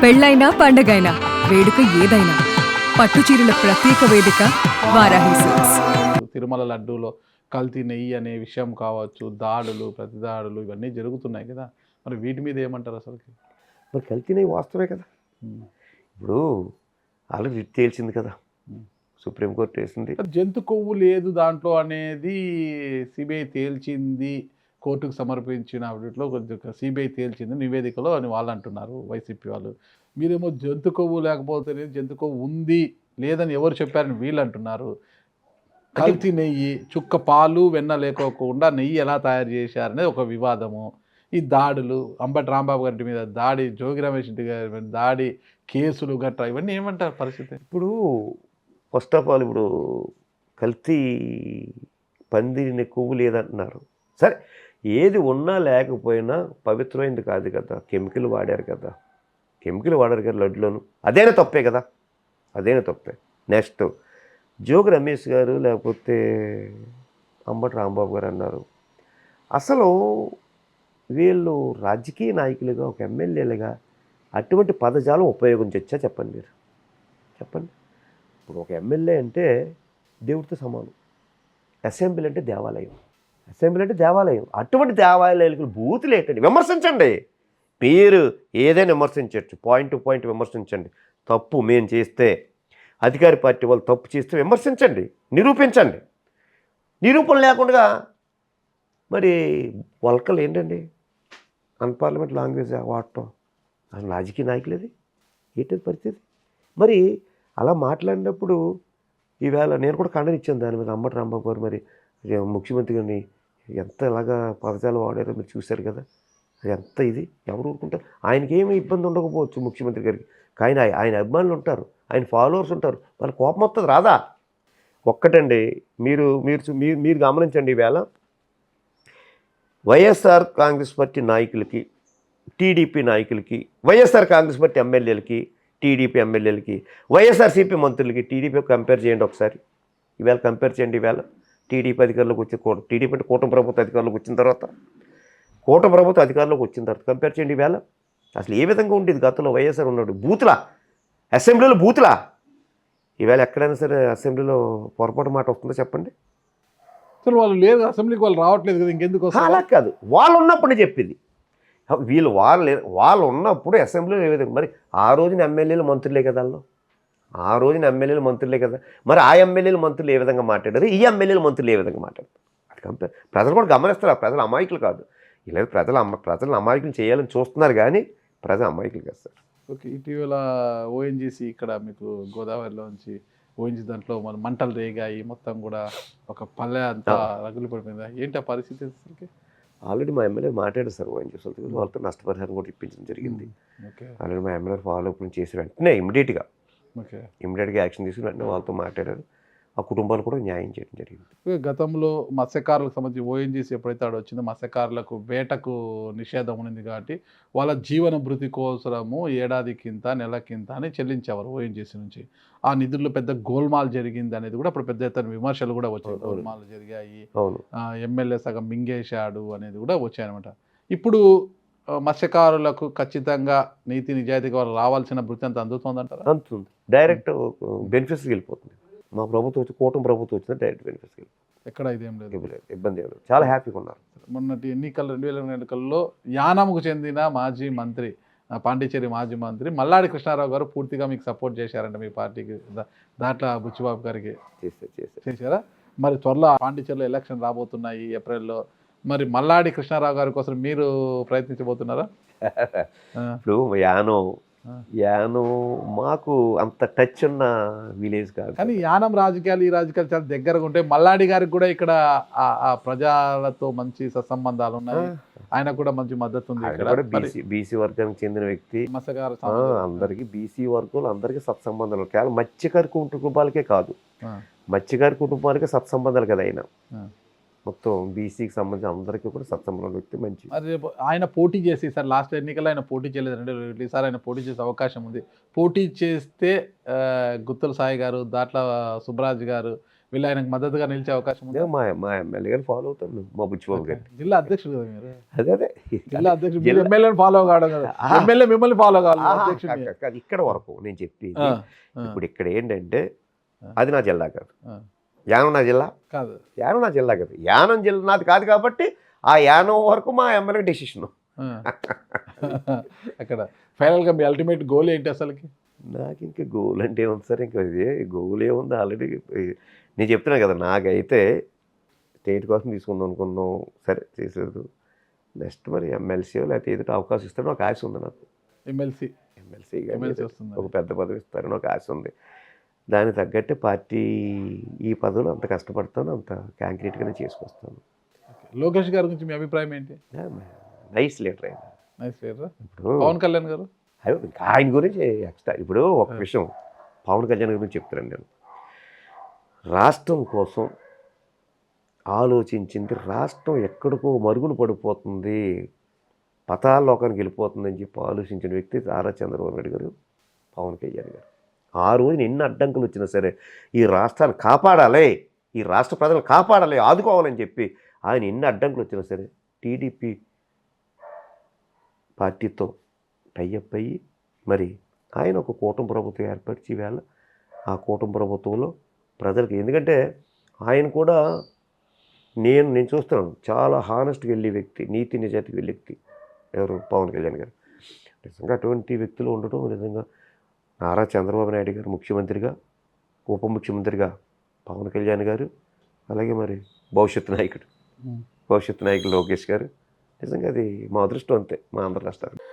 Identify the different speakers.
Speaker 1: పెళ్ళైనా పండగైనా వేడుక ఏదైనా పట్టు చీరల ప్రత్యేక వేదిక వారాహి సిల్క్స్.
Speaker 2: తిరుమల లడ్డూలో కల్తీ నెయ్యి అనే విషయం కావచ్చు, దాడులు ప్రతిదాడులు ఇవన్నీ జరుగుతున్నాయి కదా, మరి వీటి మీద ఏమంటారు అసలుకి?
Speaker 3: మరి కల్తీనవి వాస్తవే కదా. ఇప్పుడు ఆల్రెడీ తేల్చింది కదా, సుప్రీంకోర్టు వేసింది.
Speaker 2: జంతు కొవ్వు లేదు దాంట్లో అనేది సిబిఐ తేల్చింది, కోర్టుకు సమర్పించిన వీటిలో కొద్దిగా సిబిఐ తేల్చింది నివేదికలో అని వాళ్ళు అంటున్నారు, వైసీపీ వాళ్ళు. మీరేమో జంతు కొవ్వు లేకపోతే జంతు కొవ్వు ఉంది లేదని ఎవరు చెప్పారని వీళ్ళు అంటున్నారు. కల్తీ నెయ్యి, చుక్క పాలు వెన్న లేకోకుండా నెయ్యి ఎలా తయారు చేశారనేది ఒక వివాదము. ఈ దాడులు, అంబటి రాంబాబు గారి మీద దాడి, జోగి రమేష్ రెడ్డి గారి మీద దాడి, కేసులు గట్రా ఇవన్నీ ఏమంటారు పరిస్థితి?
Speaker 3: ఇప్పుడు ఫస్ట్ ఆఫ్ ఆల్ ఇప్పుడు కల్తీ పందిని కొవ్వు లేదంటున్నారు. సరే, ఏది ఉన్నా లేకపోయినా పవిత్రమైనది కాదు కదా, కెమికల్ వాడారు కదా, లడ్డులోను. అదేనా తప్పే కదా, అదేనా తప్పే. నెక్స్ట్ జోగి రమేష్ గారు లేకపోతే అంబటి రాంబాబు గారు అన్నారు. అసలు వీళ్ళు రాజకీయ నాయకులుగా, ఒక ఎమ్మెల్యేలుగా అటువంటి పదజాలం ఉపయోగించవచ్చా చెప్పండి మీరు, చెప్పండి. ఇప్పుడు ఒక ఎమ్మెల్యే అంటే దేవుడితో సమానం, అసెంబ్లీ అంటే దేవాలయం, అటువంటి దేవాలయాలకు బూతులు ఏంటండి? విమర్శించండి, మీరు ఏదైనా విమర్శించవచ్చు, పాయింట్ టు పాయింట్ విమర్శించండి. తప్పు మేము చేస్తే, అధికార పార్టీ వాళ్ళు తప్పు చేస్తే విమర్శించండి, నిరూపించండి. నిరూపణ లేకుండా మరి వల్కలు ఏంటండి, అన్పార్లమెంట్ లాంగ్వేజ్ వాడటం, అసలు రాజకీయ నాయకులేది ఏంటది పరిస్థితి? మరి అలా మాట్లాడినప్పుడు ఈవేళ నేను కూడా ఖండనిచ్చాను దాని మీద. అంబటి రాంబాబు గారు మరి ముఖ్యమంత్రి గారిని ఎంత ఎలాగా పదజాలు వాడారో మీరు చూశారు కదా. అది ఎంత ఇది, ఎవరు ఊరుకుంటారు? ఆయనకి ఏమీ ఇబ్బంది ఉండకపోవచ్చు ముఖ్యమంత్రి గారికి, కానీ ఆయన అభిమానులు ఉంటారు, ఆయన ఫాలోవర్స్ ఉంటారు, వాళ్ళ కోపం వస్తుంది రాదా? ఒక్కటండి, మీరు మీరు మీరు గమనించండి. ఈవేళ వైఎస్ఆర్ కాంగ్రెస్ పార్టీ నాయకులకి, టీడీపీ నాయకులకి, వైఎస్ఆర్ కాంగ్రెస్ పార్టీ ఎమ్మెల్యేలకి, టీడీపీ ఎమ్మెల్యేలకి, వైఎస్ఆర్సీపీ మంత్రులకి, టీడీపీ కంపేర్ చేయండి ఒకసారి. ఈవేళ కంపేర్ చేయండి. ఈవేళ టీడీపీ అధికారంలోకి వచ్చి, టీడీపీ అంటే కూటమి ప్రభుత్వం అధికారంలోకి వచ్చిన తర్వాత, కంపేర్ చేయండి. ఈవేళ అసలు ఏ విధంగా ఉండేది గతంలో వైఎస్ఆర్ ఉన్నాడు? బూతులా, అసెంబ్లీలో బూతులా. ఈవేళ ఎక్కడైనా సరే అసెంబ్లీలో పొరపాటు మాట వస్తుందో చెప్పండి?
Speaker 2: అసలు వాళ్ళు లేదు, అసెంబ్లీకి వాళ్ళు రావట్లేదు కదా, ఇంకెందుకు?
Speaker 3: అలా కాదు, వాళ్ళు ఉన్నప్పుడు చెప్పింది. వాళ్ళు ఉన్నప్పుడు అసెంబ్లీలో ఏ విధంగా, మరి ఆ రోజున ఎమ్మెల్యేలు మంత్రులే కదా, మరి ఆ ఎమ్మెల్యేలు మంత్రులు ఏ విధంగా మాట్లాడారు, ఈ ఎమ్మెల్యేలు మంత్రులు ఏ విధంగా మాట్లాడారు, అది కంపేర్. ప్రజలు కూడా గమనిస్తారు, ప్రజలు అమాయకులు కాదు. ఇలా ప్రజలు అమాయకులు చేయాలని చూస్తున్నారు, కానీ ప్రజలు అమాయకులు కాదు సార్.
Speaker 2: ఓకే, ఇటీవల ఓఎన్జీసీ ఇక్కడ మీకు గోదావరిలోంచి ఓఎన్జీ దాంట్లో మన మంటలు రేగాయి, మొత్తం కూడా ఒక పల్లె అంతా రగులు పడిపోయిందా, ఏంటి ఆ పరిస్థితి అసలుకి?
Speaker 3: ఆల్రెడీ మా ఎమ్మెల్యే మాట్లాడారు సార్, ఓఎన్జీ వాళ్ళతో నష్టపరిహారం కూడా ఇప్పించడం జరిగింది. ఆల్రెడీ మా ఎమ్మెల్యే ఫాలో అప్ చేసి వెంటనే ఇమీడియట్గా యాక్షన్ తీసుకుని వెంటనే వాళ్ళతో మాట్లాడారు. ఆ కుటుంబాలు కూడా న్యాయం చేయడం జరిగింది.
Speaker 2: గతంలో మత్స్యకారులకు సంబంధించి ఓఎన్జీసీ ఎప్పుడైతే వచ్చిందో, మత్స్యకారులకు వేటకు నిషేధం ఉంది కాబట్టి వాళ్ళ జీవన భృతి కోసము ఏడాదికింత నెలకింత అని చెల్లించేవారు ఓఎన్జీసీ నుంచి. ఆ నిధుల్లో పెద్ద గోల్మాల్ జరిగింది అనేది కూడా అప్పుడు పెద్ద ఎత్తున విమర్శలు కూడా వచ్చాయి. గోల్మాల్ జరిగాయి, ఎమ్మెల్యే సగం మింగేశాడు అనేది కూడా వచ్చాయన్నమాట. ఇప్పుడు మత్స్యకారులకు ఖచ్చితంగా నీతి నిజాయితీగా వాళ్ళు రావాల్సిన భృతి అంత అందుతుందంటారా?
Speaker 3: అందుతుంది, డైరెక్ట్ బెనిఫిట్స్కి వెళ్ళిపోతుంది. మా ప్రభుత్వం వచ్చి, కూటమి ప్రభుత్వం వచ్చింది, డైరెక్ట్ బెనిఫిట్స్కి వెళ్ళిపోతుంది.
Speaker 2: ఎక్కడ ఇదేం లేదు,
Speaker 3: ఇబ్బంది ఏం లేదు, చాలా హ్యాపీగా ఉన్నారు.
Speaker 2: మొన్నటి 2020 ఎన్నికల్లో యానాముకు చెందిన మాజీ మంత్రి, పాండిచేరి మాజీ మంత్రి మల్లాడి కృష్ణారావు గారు పూర్తిగా మీకు సపోర్ట్ చేశారంట మీ పార్టీకి, దాంట్లో బుచ్చిబాబు గారికి చేశారా? మరి త్వరలో పాండిచేరిలో ఎలక్షన్ రాబోతున్నాయి ఏప్రిల్లో, మరి మల్లాడి కృష్ణారావు గారి కోసం మీరు ప్రయత్నించబోతున్నారా?
Speaker 3: ఇప్పుడు యానం మాకు అంత టచ్ ఉన్న విలేజ్ కాదు,
Speaker 2: కానీ యానం రాజకీయాలు ఈ రాజకీయాలు చాలా దగ్గరగా ఉంటాయి. మల్లాడి గారికి కూడా ఇక్కడ ఆ ప్రజలతో మంచి సత్సంబంధాలు ఉన్నాయి, ఆయన కూడా మంచి మద్దతు ఉంది.
Speaker 3: బీసీ వర్గానికి చెందిన వ్యక్తి, అందరికి బీసీ వర్గాలు అందరికీ సత్సంబంధాలు. కేవలం మత్స్యకారి కుటుంబాలకే కాదు, మత్స్యకారి కుటుంబాలకే సత్సంబంధాలు కదా ఆయన. మొత్తం బీసీకి సంబంధించిన అందరికీ కూడా సత్సంబంధం వ్యక్తి, మంచి.
Speaker 2: రేపు ఆయన పోటీ చేసి, సార్ లాస్ట్ ఎన్నికల్లో ఆయన పోటీ చేయలేదు, ఈసారి ఆయన పోటీ చేసే అవకాశం ఉంది. పోటీ చేస్తే గుత్తుల సాయి గారు, దాట్ల సుబ్బరాజు గారు వీళ్ళు ఆయనకు మద్దతుగా నిలిచే అవకాశం ఉంది.
Speaker 3: మా ఎమ్మెల్యే గారు ఫాలో అవుతాను, మా బుచ్చిబాబు గారు.
Speaker 2: జిల్లా అధ్యక్షుడు కదా మీరు,
Speaker 3: అదే
Speaker 2: జిల్లా అధ్యక్షుడు మీరు ఎమ్మెల్యేని ఫాలో కావడం కదా, ఎమ్మెల్యే మిమ్మల్ని ఫాలో కావాలి అధ్యక్షుడు.
Speaker 3: ఇక్కడ వరకు నేను చెప్పి ఇప్పుడు ఇక్కడ ఏంటంటే అది నా జిల్లా కాదు, యానం నా జిల్లా
Speaker 2: కాదు,
Speaker 3: యానం నా జిల్లా కాదు, యానం జిల్లా నాది కాదు కాబట్టి ఆ యానం వరకు మా ఎమ్మెల్యే డెసిషన్.
Speaker 2: అక్కడ ఫైనల్గా మీ అల్టిమేట్ గోల్ ఏంటి అసలుకి?
Speaker 3: నాకు ఇంకా గోల్ అంటే ఏముంది సార్, ఇంకా ఇది గోల్ ఏముంది, ఆల్రెడీ నేను చెప్తున్నా కదా, నాకైతే స్టేట్ కోసం తీసుకుందాం అనుకున్నాం, సరే చేసేది. నెక్స్ట్ మరి ఎమ్మెల్సీ లేకపోతే ఏదో అవకాశం ఇస్తారని ఒక ఆశ ఉంది నాకు.
Speaker 2: ఎమ్మెల్సీ
Speaker 3: వస్తుంది, ఒక పెద్ద పదవి ఇస్తారని ఒక ఆశ ఉంది. దానికి తగ్గట్టే పార్టీ ఈ పదవులు అంత కష్టపడతాను, అంత కాంక్రీట్గానే చేసుకొస్తాను.
Speaker 2: లోకేష్ గారి గురించి మీ అభిప్రాయం ఏంటి?
Speaker 3: నైస్ లీడర్ ఆయన,
Speaker 2: నైస్ లీడర్.
Speaker 3: ఇప్పుడు
Speaker 2: పవన్ కళ్యాణ్ గారు,
Speaker 3: ఆయన గురించి ఎక్స్ట్రా ఇప్పుడు ఒక విషయం పవన్ కళ్యాణ్ గురించి చెప్తున్నాను నేను. రాష్ట్రం కోసం ఆలోచించింది, రాష్ట్రం ఎక్కడికో మరుగున పడిపోతుంది, పతాల్లోకానికి వెళ్ళిపోతుందని చెప్పి ఆలోచించిన వ్యక్తి నారా చంద్రబాబు నాయుడు గారు, పవన్ కళ్యాణ్ గారు. ఆ రోజున ఎన్ని అడ్డంకులు వచ్చినా సరే ఈ రాష్ట్రాన్ని కాపాడాలి, ఈ రాష్ట్ర ప్రజలు కాపాడాలి, ఆదుకోవాలని చెప్పి ఆయన ఎన్ని అడ్డంకులు వచ్చినా సరే టీడీపీ పార్టీతో టైఅప్ అయ్యి మరి ఆయన ఒక కూటమి ప్రభుత్వం ఏర్పరిచి వేళ ఆ కూటమి ప్రభుత్వంలో ప్రజలకి, ఎందుకంటే ఆయన కూడా నేను చూస్తున్నాను చాలా హానెస్ట్గా వెళ్ళే వ్యక్తి, నీతి నిజాయితీకి వెళ్ళే వ్యక్తి ఎవరు, పవన్ కళ్యాణ్ గారు. నిజంగా అటువంటి వ్యక్తులు ఉండటం నిజంగా నారా చంద్రబాబు నాయుడు గారు ముఖ్యమంత్రిగా, ఉప ముఖ్యమంత్రిగా పవన్ కళ్యాణ్ గారు, అలాగే మరి భవిష్యత్తు నాయకుడు లోకేష్ గారు, నిజంగా అది మా అదృష్టం అంతే మా ఆంధ్ర రాష్ట్రానికి.